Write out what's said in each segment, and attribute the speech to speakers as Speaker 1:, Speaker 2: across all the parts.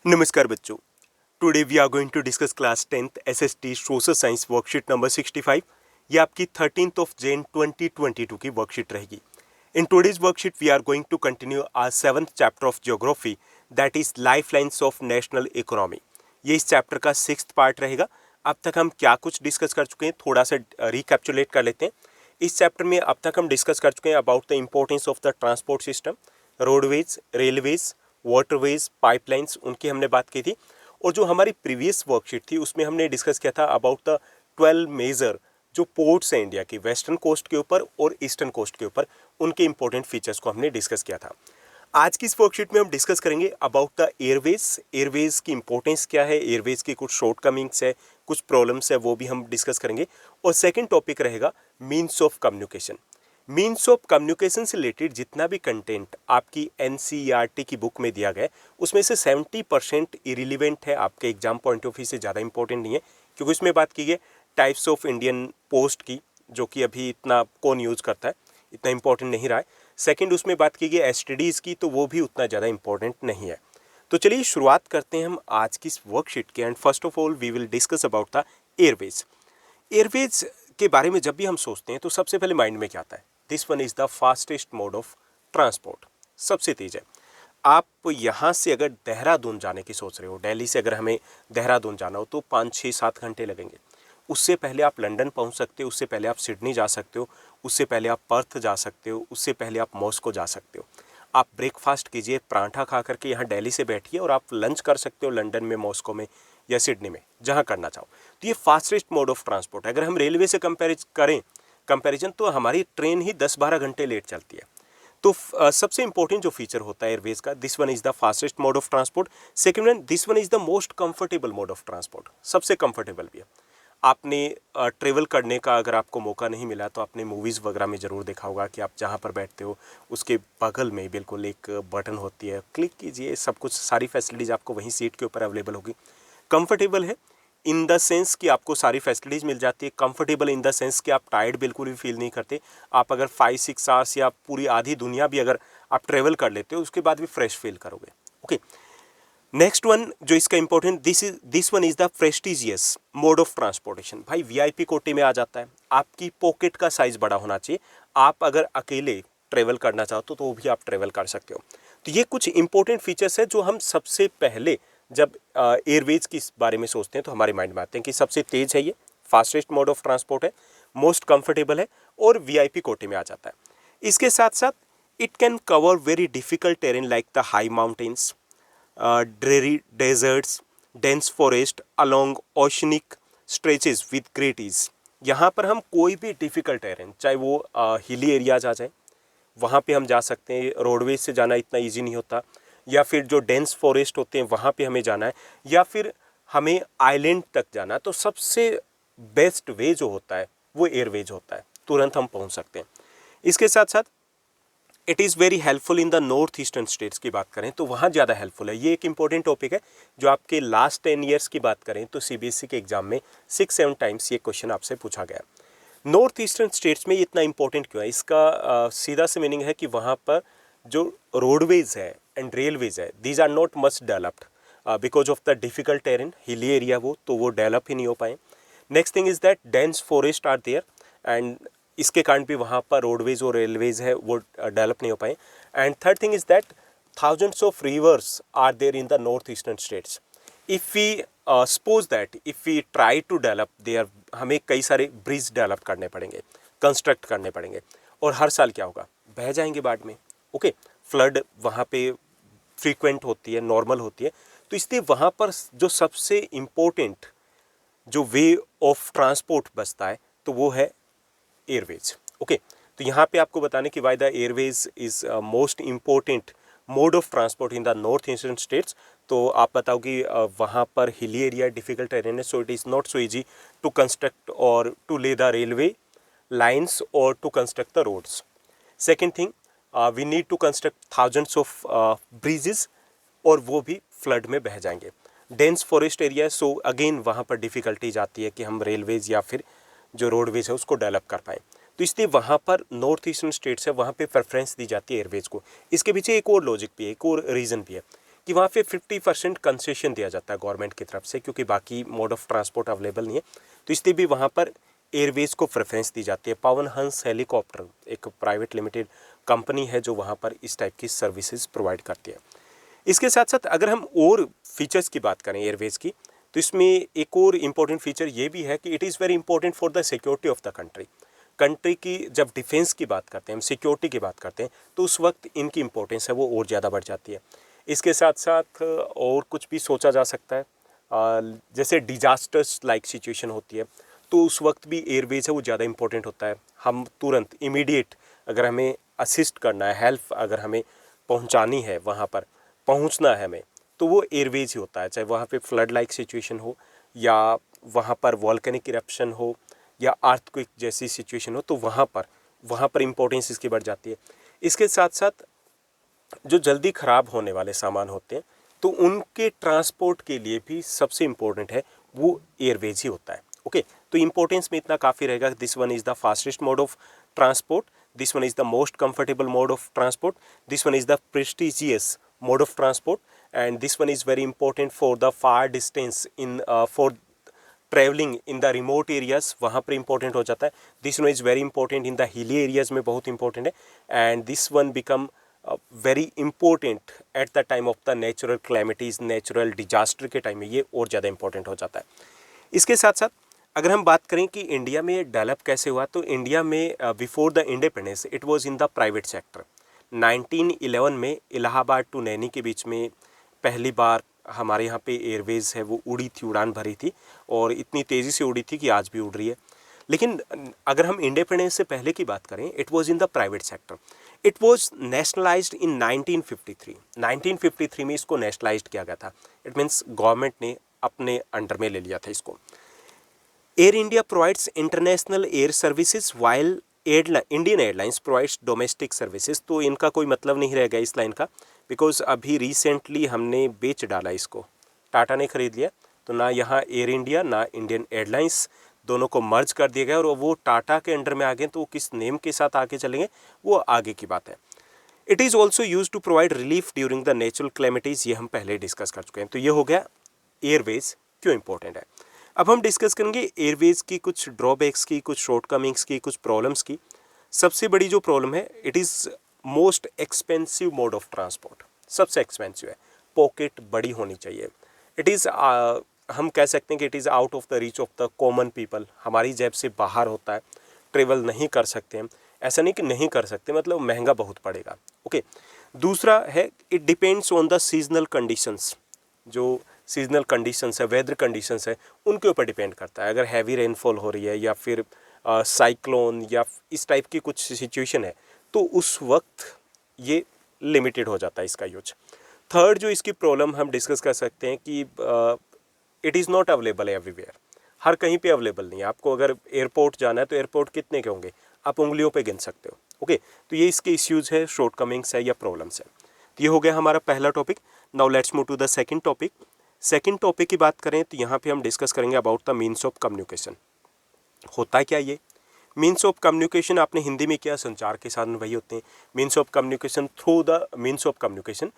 Speaker 1: नमस्कार बच्चों। Today we are going to discuss class 10th SST social science worksheet number 65। ये आपकी 13th of Jain 2022 की वर्कशीट रहेगी। In today's worksheet we are going to continue our 7th chapter of geography, that is life lines of national economy. ये इस chapter का 6th part रहेगा। अब तक हम क्या कुछ डिस्कस कर चुके हैं, थोड़ा सा रिकैप्चुलेट कर लेते हैं। इस चैप्टर में अब तक हम डिस्कस कर चुके हैं about the importance of the transport system, roadways, railways, waterways, pipelines, उनकी हमने बात की थी। और जो हमारी प्रीवियस वर्कशीट थी उसमें हमने डिस्कस किया था अबाउट द 12 मेजर जो पोर्ट्स हैं इंडिया की, वेस्टर्न कोस्ट के ऊपर और ईस्टर्न कोस्ट के ऊपर, उनके इंपॉर्टेंट फीचर्स को हमने डिस्कस किया था। आज की इस वर्कशीट में हम डिस्कस करेंगे अबाउट द एयरवेज। एयरवेज की इंपॉर्टेंस क्या है, एयरवेज की कुछ शॉर्टकमिंग्स है, कुछ प्रॉब्लम्स है, वो भी हम डिस्कस करेंगे। और सेकेंड टॉपिक रहेगा means of communication. Means of communication से रिलेटेड जितना भी कंटेंट आपकी एनसीईआरटी की बुक में दिया गया है उसमें से 70% इरिलीवेंट है, आपके एग्जाम पॉइंट ऑफ व्यू से ज़्यादा इंपॉर्टेंट नहीं है, क्योंकि उसमें बात की गई टाइप्स ऑफ इंडियन पोस्ट की, जो कि अभी इतना कौन यूज़ करता है, इतना इंपॉर्टेंट नहीं रहा है। सेकंड, उसमें बात की गई एसटीडीज़ की, तो वो भी उतना ज़्यादा इंपॉर्टेंट नहीं है। तो चलिए शुरुआत करते हैं हम आज की इस वर्कशीट के। And first of all we will discuss about the airways. Airways के बारे में जब भी हम सोचते हैं तो सबसे पहले माइंड में क्या आता है? This one is the fastest mode of transport, सबसे तेज है। आप यहाँ से अगर देहरादून जाने की सोच रहे हो, दिल्ली से अगर हमें देहरादून जाना हो तो 5-6-7 घंटे लगेंगे। उससे पहले आप लंदन पहुँच सकते हो, उससे पहले आप सिडनी जा सकते हो, उससे पहले आप पर्थ जा सकते हो, उससे पहले आप मॉस्को जा सकते हो। आप ब्रेकफास्ट कीजिए, पराठा खा करके यहाँ दिल्ली से बैठिए और आप लंच कर सकते हो लंदन में, मॉस्को में या सिडनी में, जहाँ करना चाहो। तो ये फास्टेस्ट मोड ऑफ ट्रांसपोर्ट है। अगर हम रेलवे से कंपैरिजन तो हमारी ट्रेन ही 10-12 घंटे लेट चलती है। तो सबसे इंपॉर्टेंट जो फीचर होता है एयरवेज का, this one is the fastest mode of transport. Second one, this one is the most comfortable mode of transport, सबसे कंफर्टेबल भी है। आपने ट्रेवल करने का अगर आपको मौका नहीं मिला तो आपने मूवीज़ वगैरह में ज़रूर देखा होगा कि आप जहाँ पर बैठते हो उसके बगल में बिल्कुल एक बटन होती है, क्लिक कीजिए, सब कुछ, सारी फैसिलिटीज़ आपको वहीं सीट के ऊपर अवेलेबल होगी। कंफर्टेबल है इन द सेंस कि आपको सारी फैसिलिटीज़ मिल जाती है। कंफर्टेबल इन द सेंस कि आप टायर्ड बिल्कुल भी फील नहीं करते। आप अगर 5-6 आवर्स या पूरी आधी दुनिया भी अगर आप ट्रेवल कर लेते हो उसके बाद भी फ्रेश फील करोगे। ओके, नेक्स्ट वन जो इसका important, this one is the prestigious mode of transportation. भाई वीआईपी कोटे में आ जाता है। आपकी पॉकेट का साइज बड़ा होना चाहिए। आप अगर अकेले ट्रेवल करना चाहते हो तो वो भी आप ट्रेवल कर सकते हो। तो ये कुछ इंपॉर्टेंट फीचर्स है जो हम सबसे पहले जब एयरवेज के बारे में सोचते हैं तो हमारे माइंड में आते हैं कि सबसे तेज है, ये फास्टेस्ट मोड ऑफ ट्रांसपोर्ट है, मोस्ट कंफर्टेबल है और वीआईपी कोटे में आ जाता है। इसके साथ साथ it can cover very difficult terrain like the high mountains, dreary deserts, dense forest along oceanic stretches with great ease। यहाँ पर हम कोई भी डिफ़िकल्ट टेरेन, चाहे वो हिली एरियाज आ जाए, वहाँ पे हम जा सकते हैं। रोडवेज से जाना इतना इजी नहीं होता, या फिर जो डेंस फॉरेस्ट होते हैं वहाँ पे हमें जाना है, या फिर हमें आइलैंड तक जाना है, तो सबसे बेस्ट वे जो होता है वो एयरवेज होता है, तुरंत हम पहुँच सकते हैं। इसके साथ साथ it is very helpful in the north eastern states की बात करें तो वहाँ ज़्यादा हेल्पफुल है। ये एक इंपॉर्टेंट टॉपिक है जो आपके लास्ट 10 ईयर्स की बात करें तो सीबीएसई के एग्जाम में 6-7 टाइम्स ये क्वेश्चन आपसे पूछा गया। नॉर्थ ईस्टर्न स्टेट्स में ये इतना इंपॉर्टेंट क्यों है? इसका सीधा से मीनिंग है कि वहाँ पर जो रोडवेज है एंड रेलवेज है, these are not much developed because of the difficult terrain, hilly area वो डेवलप ही नहीं हो पाए। Next thing is that dense forest are there, and इसके कारण भी वहाँ पर रोडवेज और रेलवेज है वो डेवलप नहीं हो पाए। And third thing is that thousands of rivers are there in the north eastern states. If we suppose that if we try to develop there, हमें कई सारे ब्रिज डेवलप करने पड़ेंगे, कंस्ट्रक्ट करने पड़ेंगे, और हर साल क्या होगा, बह जाएंगे बाढ़ में। ओके, फ्लड वहाँ पे फ्रीक्वेंट होती है, नॉर्मल होती है। तो इसलिए वहाँ पर जो सबसे इम्पोर्टेंट जो वे ऑफ ट्रांसपोर्ट बचता है तो वो है एयरवेज। ओके, तो यहाँ पे आपको बताने कि why the Airways is most important mode of transport in the north eastern states. तो आप बताओ कि वहाँ पर हिली एरिया, डिफिकल्ट टेरेन है, so it is not so easy to construct और to lay the railway lines और to construct the roads. Second thing, we need to construct thousands of bridges, और वो भी फ्लड में बह जाएंगे। Dense forest area, so again वहाँ पर डिफ़िकल्टीज आती है कि हम रेलवेज या फिर जो रोडवेज है उसको डेवलप कर पाएँ। तो इसलिए वहाँ पर नॉर्थ ईस्टर्न स्टेट्स है, वहाँ पे प्रेफरेंस दी जाती है एयरवेज को। इसके पीछे एक और लॉजिक भी है, एक और रीज़न भी है कि वहाँ पे 50% कंसेशन दिया जाता है गवर्नमेंट की तरफ से, क्योंकि बाकी मोड ऑफ ट्रांसपोर्ट अवेलेबल नहीं है, तो इसलिए भी वहाँ पर एयरवेज को प्रेफरेंस दी जाती है। पवन हंस हेलीकॉप्टर एक प्राइवेट लिमिटेड कंपनी है जो वहाँ पर इस टाइप की सर्विसेज प्रोवाइड करती है। इसके साथ साथ अगर हम और फीचर्स की बात करें एयरवेज की, तो इसमें एक और इम्पोर्टेंट फीचर ये भी है कि it is very important for the security of the country की जब डिफेंस की बात करते हैं, हम सिक्योरिटी की बात करते हैं, तो उस वक्त इनकी इंपॉर्टेंस है वो और ज़्यादा बढ़ जाती है। इसके साथ साथ और कुछ भी सोचा जा सकता है, जैसे डिजास्टर्स लाइक सिचुएशन होती है, तो उस वक्त भी एयरवेज है वो ज़्यादा इंपॉर्टेंट होता है। हम तुरंत इमीडिएट अगर हमें असिस्ट करना है, हेल्प अगर हमें पहुंचानी है, वहाँ पर पहुंचना है हमें, तो वो एयरवेज ही होता है। चाहे वहाँ पे फ्लड लाइक सिचुएशन हो, या वहाँ पर वॉल्केनिक इरप्शन हो, या अर्थक्वेक जैसी सिचुएशन हो, तो वहाँ पर इंपॉर्टेंस इसकी बढ़ जाती है। इसके साथ साथ जो जल्दी ख़राब होने वाले सामान होते हैं, तो उनके ट्रांसपोर्ट के लिए भी सबसे इम्पोर्टेंट है वो एयरवेज ही होता है। ओके, तो इम्पोर्टेंस में इतना काफ़ी रहेगा। This one is the fastest mode of transport, this one is the most comfortable mode of transport, this one is the prestigious mode of transport, and this one is very important for the far distance in for travelling in the remote areas, वहाँ पर important हो जाता है। This one is very important in the hilly areas में बहुत important है, and this one become very important at the time of the natural calamities, natural disaster के time में ये और ज़्यादा इंपॉर्टेंट हो जाता है। इसके साथ साथ अगर हम बात करें कि इंडिया में डेवलप कैसे हुआ, तो इंडिया में before the independence it was in the private sector. 1911 में इलाहाबाद टू नैनी के बीच में पहली बार हमारे यहाँ पे एयरवेज है वो उड़ी थी, उड़ान भरी थी, और इतनी तेज़ी से उड़ी थी कि आज भी उड़ रही है। लेकिन अगर हम इंडिपेंडेंस से पहले की बात करें, it was in the private sector. It was nationalised in 1953। 1953 में इसको नेशनलाइज्ड किया गया था। इट मीन्स गवर्नमेंट ने अपने अंडर में ले लिया था इसको। Air India provides international air services while Indian airlines provides domestic services. तो इनका कोई मतलब नहीं रहेगा इस लाइन का, बिकॉज अभी रिसेंटली हमने बेच डाला इसको, टाटा ने खरीद लिया, तो ना यहाँ एयर इंडिया ना इंडियन एयरलाइंस दोनों को मर्ज कर दिया गया, और वो टाटा के अंडर में आ गए, तो वो किस नेम के साथ आगे चलेंगे वो आगे की बात है। It is also use to provide relief during the natural calamities, ये हम पहले डिस्कस कर चुके हैं। तो ये हो गया एयरवेज क्यों इंपॉर्टेंट है। अब हम डिस्कस करेंगे एयरवेज की कुछ ड्रॉबैक्स की, कुछ शॉर्टकमिंग्स की, कुछ प्रॉब्लम्स की। सबसे बड़ी जो प्रॉब्लम है, it is most expensive mode of transport, सबसे एक्सपेंसिव है। पॉकेट बड़ी होनी चाहिए। इट इज़ हम कह सकते हैं कि it is out of the reach of the common people, हमारी जेब से बाहर होता है, ट्रेवल नहीं कर सकते हम। ऐसा नहीं कि नहीं कर सकते, मतलब महंगा बहुत पड़ेगा। ओके, दूसरा है it depends on the seasonal conditions. जो सीजनल कंडीशंस है, वेदर कंडीशंस है, उनके ऊपर डिपेंड करता है। अगर हैवी रेनफॉल हो रही है, या फिर साइक्लोन, या इस टाइप की कुछ सिचुएशन है, तो उस वक्त ये लिमिटेड हो जाता है इसका यूज। थर्ड जो इसकी प्रॉब्लम हम डिस्कस कर सकते हैं कि it is not available everywhere, हर कहीं पे अवेलेबल नहीं है। आपको अगर एयरपोर्ट जाना है, तो एयरपोर्ट कितने के होंगे, आप उंगलियों पे गिन सकते हो। ओके, तो ये इसके इश्यूज़ है, शॉर्टकमिंग्स है या प्रॉब्लम्स है। तो ये हो गया हमारा पहला topic. Now let's move to the second topic. Second topic की बात करें तो यहाँ पे हम डिस्कस करेंगे about the means of communication. होता क्या ये मीन्स ऑफ कम्युनिकेशन, आपने हिंदी में किया, संचार के साधन वही होते हैं। Means of communication, through the means of communication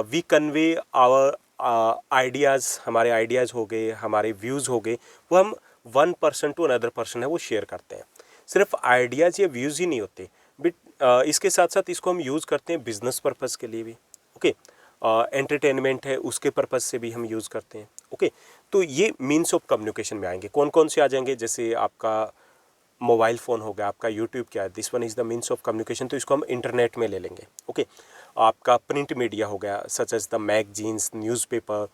Speaker 1: we convey our ideas, हमारे आइडियाज़ हो गए, हमारे व्यूज़ हो गए, वो हम one person to another person है वो शेयर करते हैं। सिर्फ आइडियाज़ या व्यूज़ ही नहीं होते, बट इसके साथ साथ इसको हम यूज़ करते हैं बिजनेस पर्पज़ के लिए भी। ओके, एंटरटेनमेंट है उसके पर्पज़ से भी हम यूज़ करते हैं। ओके, तो ये मीन्स ऑफ कम्युनिकेशन में आएंगे। कौन कौन से आ जाएंगे, जैसे आपका मोबाइल फ़ोन हो गया, आपका यूट्यूब क्या है, this one is the means of communication, तो इसको हम इंटरनेट में ले लेंगे। ओके, आपका प्रिंट मीडिया हो गया, such as the magazines, newspaper,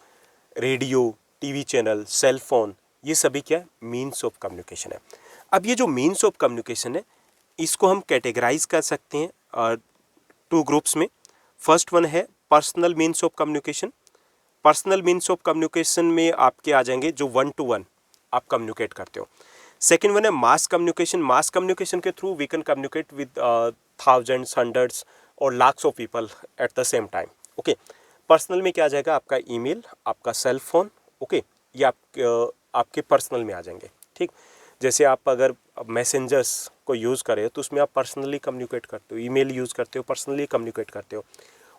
Speaker 1: radio, TV channel, cell phone, ये सभी क्या है, मीन्स ऑफ कम्युनिकेशन है। अब ये जो मीन्स ऑफ कम्युनिकेशन है, इसको हम कैटेगराइज कर सकते हैं टू ग्रुप्स में। फर्स्ट वन है personal means of communication. Personal means of communication में आपके आ जाएंगे जो 1 to 1 आप कम्युनिकेट करते हो। सेकेंड वन है मास कम्युनिकेशन। मास कम्युनिकेशन के through we can communicate with thousands, hundreds और lakhs of people at the same time. Okay, personal में क्या आ जाएगा, आपका ईमेल, आपका सेल फोन। ओके, ये आपके पर्सनल में आ जाएंगे। ठीक, जैसे आप अगर मैसेंजर्स को यूज़ करें तो उसमें आप पर्सनली कम्युनिकेट करते हो, ईमेल यूज़ करते हो, पर्सनली कम्युनिकेट करते हो।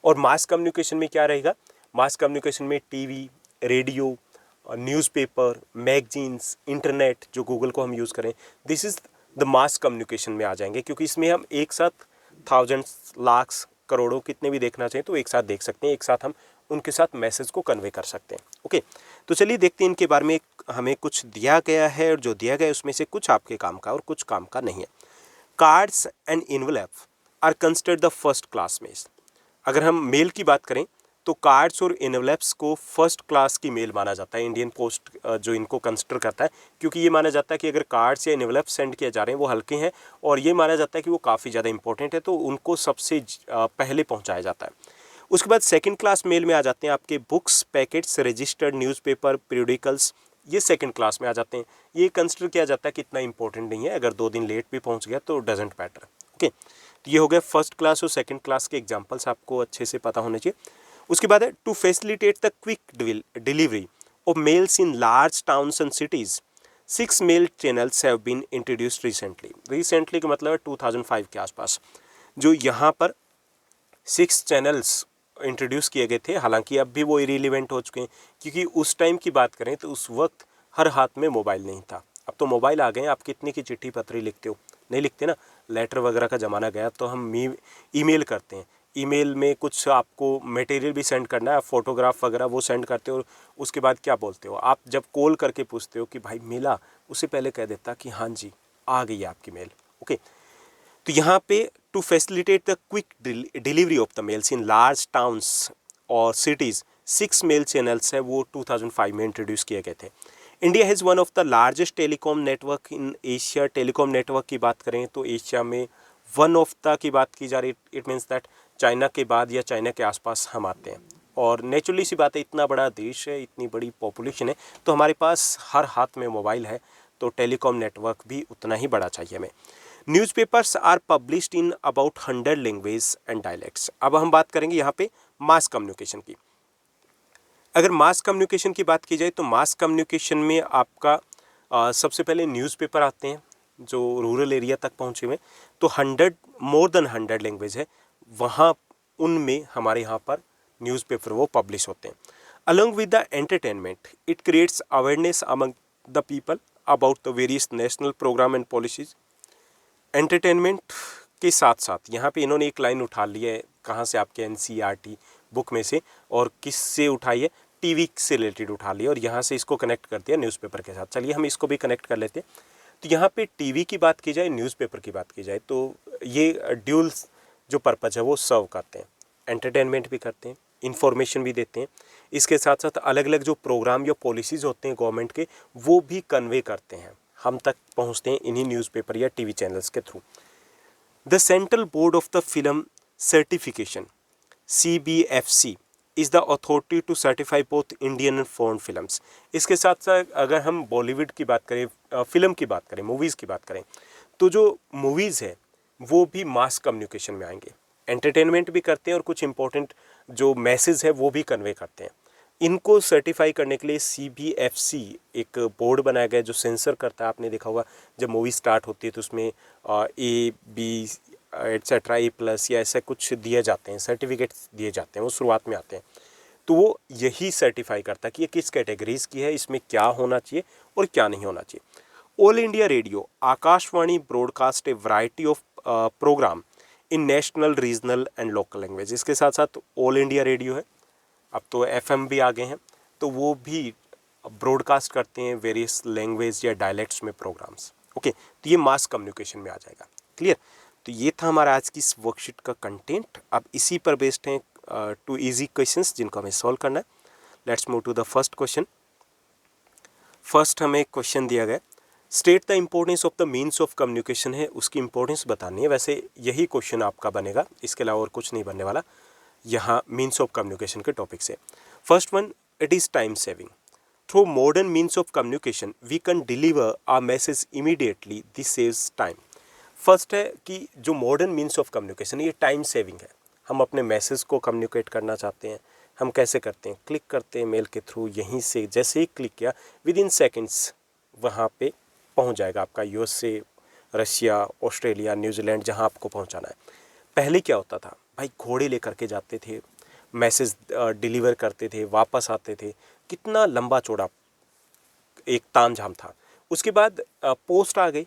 Speaker 1: और मास कम्युनिकेशन में क्या रहेगा, मास कम्युनिकेशन में TV, radio, newspaper, magazines, internet जो गूगल को हम यूज़ करें, this is the mass communication में आ जाएंगे, क्योंकि इसमें हम एक साथ थाउजेंड्स, लाख्स, करोड़ों कितने भी देखना चाहें तो एक साथ देख सकते हैं, एक साथ हम उनके साथ मैसेज को कन्वे कर सकते हैं। ओके, तो चलिए देखते हैं इनके बारे में। हमें कुछ दिया गया है और जो दिया गया है उसमें से कुछ आपके काम का और कुछ काम का नहीं है। Cards and envelope are considered the first class mail. अगर हम मेल की बात करें तो कार्ड्स और इनवलप्स को फर्स्ट क्लास की मेल माना जाता है। इंडियन पोस्ट जो इनको कंसिडर करता है, क्योंकि ये माना जाता है कि अगर कार्ड्स या इनवलप सेंड किए जा रहे हैं वो हल्के हैं, और ये माना जाता है कि वो काफ़ी ज़्यादा इंपॉर्टेंट है, तो उनको सबसे पहले पहुंचाया जाता है। उसके बाद सेकंड क्लास मेल में आ जाते हैं आपके books, packets, registered newspaper, periodicals, ये सेकंड क्लास में आ जाते हैं। ये कंसिडर किया जाता है कि इतना इंपॉर्टेंट नहीं है, अगर 2 दिन लेट भी पहुंच गया तो डजेंट मैटर। ओके, तो ये हो गया फर्स्ट क्लास और सेकंड क्लास के एग्जांपल्स, आपको अच्छे से पता होने चाहिए। उसके बाद है to facilitate the quick delivery of mails in large towns and cities 6 mail channels have been introduced recently. Recently का मतलब है 2005 के आसपास, जो यहाँ पर 6 चैनल्स इंट्रोड्यूस किए गए थे। हालांकि अब भी वो इरिलीवेंट हो चुके हैं, क्योंकि उस टाइम की बात करें तो उस वक्त हर हाथ में मोबाइल नहीं था। अब तो मोबाइल आ गए हैं, आप कितने की चिट्ठी पत्री लिखते हो, नहीं लिखते ना, लेटर वगैरह का ज़माना गया। तो हम ईमेल करते हैं, ईमेल में कुछ आपको मटेरियल भी सेंड करना है, फोटोग्राफ वगैरह वो सेंड करते हो, उसके बाद क्या बोलते हो आप, जब कॉल करके पूछते हो कि भाई मिला, उससे पहले कह देता कि हाँ जी आ गई है आपकी मेल। ओके, तो यहाँ पे to facilitate the quick delivery of the mails in large towns और सिटीज़ 6 मेल चैनल्स है, वो 2005 में इंट्रोड्यूस किए गए थे। India has one of the largest telecom network in Asia. Telecom network की बात करें तो एशिया में वन ऑफ द की बात की जा रही, इट मीन्स दैट चाइना के बाद या चाइना के आसपास हम आते हैं। और नेचुरली सी बात है, इतना बड़ा देश है, इतनी बड़ी पॉपुलेशन है, तो हमारे पास हर हाथ में मोबाइल है, तो टेलीकॉम नेटवर्क भी उतना ही बड़ा चाहिए हमें। Newspapers are published in about 100 language and dialects. अब हम बात करेंगे यहाँ पे मास कम्युनिकेशन की। अगर मास कम्युनिकेशन की बात की जाए तो मास कम्युनिकेशन में आपका सबसे पहले न्यूज़पेपर आते हैं जो रूरल एरिया तक पहुँचे हुए, तो 100 लैंग्वेज है, वहाँ उनमें हमारे यहाँ पर न्यूज़पेपर वो पब्लिश होते हैं। Along with the entertainment it creates awareness among the people about the various national programme and policies. Entertainment के साथ साथ यहाँ पे इन्होंने एक लाइन उठा ली है, कहाँ से, आपके एनसीईआरटी बुक में से, और किस से उठाई है, टीवी से रिलेटेड उठा लिया और यहाँ से इसको कनेक्ट कर दिया न्यूज़पेपर के साथ। चलिए हम इसको भी कनेक्ट कर लेते हैं। तो यहाँ पे टीवी की बात की जाए, न्यूज़पेपर की बात की जाए, तो ये ड्यूल जो पर्पज़ है वो सर्व करते हैं, एंटरटेनमेंट भी करते हैं, इन्फॉर्मेशन भी देते हैं, इसके साथ साथ अलग अलग जो प्रोग्राम या पॉलिसीज़ होते हैं गवर्नमेंट के, वो भी कन्वे करते हैं, हम तक पहुँचते हैं इन्हीं न्यूज़पेपर या टीवी चैनल्स के through. The central board of the film certification CBFC is the authority to certify both Indian and foreign films. इसके साथ साथ अगर हम बॉलीवुड की बात करें, फिल्म की बात करें, मूवीज़ की बात करें, तो जो मूवीज़ है वो भी मास कम्युनिकेशन में आएंगे, एंटरटेनमेंट भी करते हैं और कुछ इंपॉर्टेंट जो मैसेज है वो भी कन्वे करते हैं। इनको सर्टिफाई करने के लिए CBFC एक बोर्ड बनाया गया है जो सेंसर करता है। आपने देखा होगा जब मूवी स्टार्ट होती है तो उसमें A, B एट्सेट्रा A+ या ऐसा कुछ दिए जाते हैं, सर्टिफिकेट्स दिए जाते हैं, वो शुरुआत में आते हैं। तो वो यही सर्टिफाई करता है कि ये किस कैटेगरीज़ की है, इसमें क्या होना चाहिए और क्या नहीं होना चाहिए। All India radio Akashvani broadcast a variety of programme in national, regional and local language. इसके साथ साथ ऑल इंडिया रेडियो है, अब तो FM भी आ गए हैं, तो वो भी ब्रॉडकास्ट करते हैं वेरियस लैंग्वेज या डायलेक्ट्स में प्रोग्राम्स। ओके, तो ये मास कम्युनिकेशन में आ जाएगा। क्लियर? तो ये था हमारा आज की इस वर्कशीट का कंटेंट। अब इसी पर बेस्ड हैं 2 इजी क्वेश्चंस जिनको हमें सॉल्व करना है। Let's move to the first question. First हमें क्वेश्चन दिया गया, state the importance of the means of communication है, उसकी इंपॉर्टेंस बतानी है। वैसे यही क्वेश्चन आपका बनेगा, इसके अलावा और कुछ नहीं बनने वाला यहाँ मीन्स ऑफ कम्युनिकेशन के टॉपिक से। First one, it is time saving. Through modern means of communication we can deliver a message immediately, this saves time. First है कि जो मॉडर्न मीन्स ऑफ कम्युनिकेशन है ये टाइम सेविंग है। हम अपने मैसेज को कम्युनिकेट करना चाहते हैं, हम कैसे करते हैं, क्लिक करते हैं मेल के थ्रू, यहीं से जैसे ही क्लिक किया विद इन सेकेंड्स वहाँ पे पहुँच जाएगा आपका USA, रशिया, ऑस्ट्रेलिया, न्यूजीलैंड, जहाँ आपको पहुँचाना है। पहले क्या होता था भाई, घोड़े लेकर के जाते थे, मैसेज डिलीवर करते थे, वापस आते थे, कितना लंबा चौड़ा एक तामझाम था। उसके बाद पोस्ट आ गई।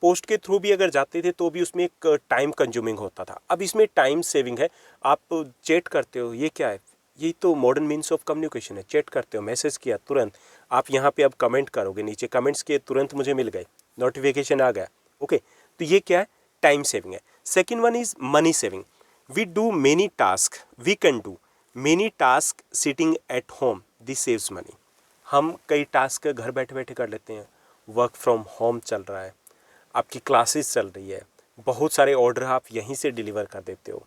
Speaker 1: पोस्ट के थ्रू भी अगर जाते थे तो भी उसमें एक टाइम कंज्यूमिंग होता था। अब इसमें टाइम सेविंग है। आप चैट करते हो, ये क्या है? ये तो मॉडर्न मीन्स ऑफ कम्युनिकेशन है। चैट करते हो, मैसेज किया, तुरंत आप यहाँ पे अब कमेंट करोगे, नीचे कमेंट्स किए, तुरंत मुझे मिल गए, नोटिफिकेशन आ गया। ओके, तो ये क्या है? टाइम सेविंग है। Second one is money saving. We do many task, we can do many task sitting at home, this saves money. हम कई टास्क घर बैठे बैठे कर लेते हैं। वर्क फ्रॉम होम चल रहा है, आपकी क्लासेस चल रही है, बहुत सारे ऑर्डर आप यहीं से डिलीवर कर देते हो,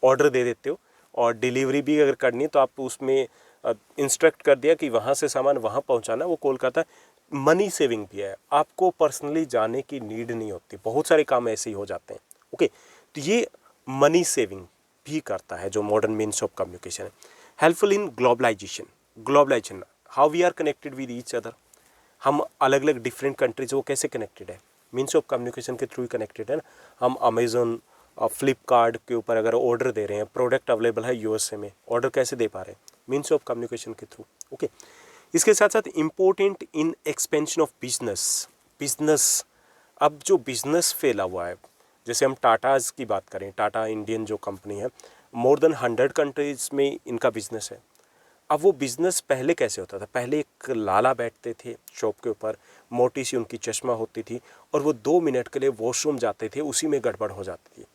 Speaker 1: ऑर्डर दे देते हो, और डिलीवरी भी अगर करनी है तो आप उसमें इंस्ट्रक्ट कर दिया कि वहाँ से सामान वहाँ पहुँचाना, वो कोलकाता। मनी सेविंग भी है, आपको पर्सनली जाने की नीड नहीं होती, बहुत सारे काम ऐसे ही हो जाते हैं। ओके, तो ये मनी सेविंग भी करता है जो मॉडर्न मीन्स ऑफ कम्युनिकेशन है। Helpful in globalisation, how we are connected with each other. हम अलग अलग डिफरेंट कंट्रीज, वो कैसे कनेक्टेड है? मीन्स ऑफ कम्युनिकेशन के थ्रू ही कनेक्टेड है ना। हम अमेजोन, फ्लिपकार्ट के ऊपर अगर ऑर्डर दे रहे हैं, प्रोडक्ट अवेलेबल है यूएसए में, ऑर्डर कैसे दे पा रहे हैं? मीन्स ऑफ कम्युनिकेशन के थ्रू। ओके, इसके साथ साथ important in expansion of business. अब जो बिजनेस फैला हुआ है, जैसे हम टाटाज की बात करें, टाटा इंडियन जो कंपनी है, मोर देन 100 कंट्रीज में इनका बिजनेस है। अब वो बिज़नेस पहले कैसे होता था? पहले एक लाला बैठते थे शॉप के ऊपर, मोटी सी उनकी चश्मा होती थी, और वो 2 मिनट के लिए वॉशरूम जाते थे, उसी में गड़बड़ हो जाती थी।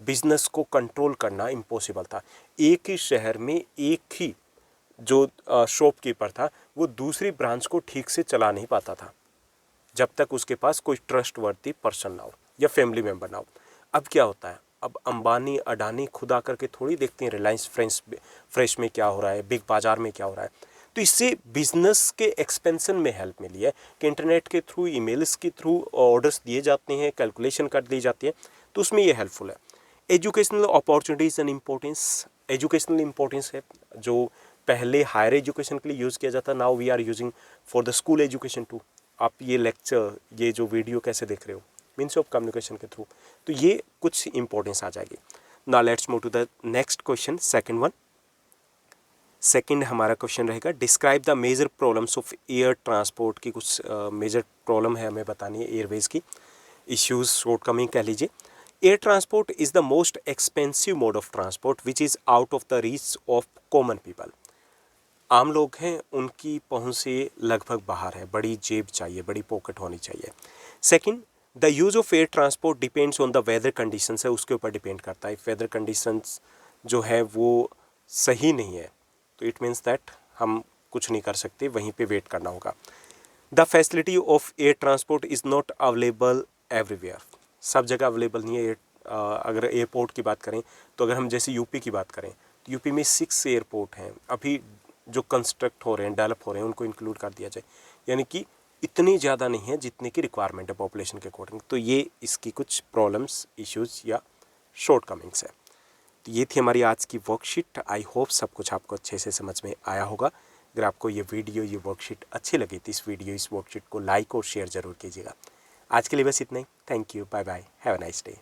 Speaker 1: बिज़नेस को कंट्रोल करना इम्पॉसिबल था। एक ही शहर में एक ही जो शॉपकीपर था, वो दूसरी ब्रांच को ठीक से चला नहीं पाता था जब तक उसके पास कोई ट्रस्टवर्दी पर्सन ना हो या फैमिली मेम्बर ना हो। अब क्या होता है? अब अंबानी अडानी खुद आकर के थोड़ी देखते हैं रिलायंस फ्रेश में क्या हो रहा है, बिग बाज़ार में क्या हो रहा है। तो इससे बिजनेस के एक्सपेंशन में हेल्प मिली है कि इंटरनेट के थ्रू, ईमेल्स के थ्रू ऑर्डर्स दिए जाते हैं, कैलकुलेशन कर दी जाती है, तो उसमें ये हेल्पफुल है। Educational opportunities and importance, educational importance है जो पहले हायर एजुकेशन के लिए यूज़ किया जाता, now we are using for the school education too. आप ये लेक्चर, ये जो वीडियो कैसे देख रहे हो? मीन्स ऑफ कम्युनिकेशन के थ्रू। तो ये कुछ इंपॉर्टेंस आ जाएगी। Now let's move to the next question, second one. Second हमारा क्वेश्चन रहेगा, describe the major problems of air transport. की कुछ मेजर प्रॉब्लम है हमें बतानी है, एयरवेज की इश्यूज, शॉर्टकमिंग कह लीजिए। Air transport is the most expensive mode of transport which is out of the reach of common people. आम लोग हैं, उनकी पहुंच से लगभग बाहर है, बड़ी जेब चाहिए, बड़ी पॉकेट होनी चाहिए। Second, the use of air transport depends on the weather conditions है, उसके ऊपर डिपेंड करता है। वेदर कंडीशंस जो है वो सही नहीं है तो इट मीन्स दैट हम कुछ नहीं कर सकते, वहीं पे वेट करना होगा। The facility of air transport is not available everywhere, सब जगह अवेलेबल नहीं है। अगर एयरपोर्ट की बात करें तो अगर हम जैसे यूपी की बात करें तो यूपी में 6 एयरपोर्ट हैं अभी जो कंस्ट्रक्ट हो रहे हैं, डेवलप हो रहे हैं, उनको इंक्लूड कर दिया जाए, यानी कि इतनी ज़्यादा नहीं है जितने की रिक्वायरमेंट है पॉपुलेशन के अकॉर्डिंग। तो ये इसकी कुछ प्रॉब्लम्स, इश्यूज़ या शॉर्टकमिंग्स है। तो ये थी हमारी आज की वर्कशीट। आई होप सब कुछ आपको अच्छे से समझ में आया होगा। अगर आपको ये वीडियो, ये वर्कशीट अच्छी लगी तो इस वर्कशीट को लाइक और शेयर ज़रूर कीजिएगा। आज के लिए बस इतना ही। Thank you, bye bye, have a nice day.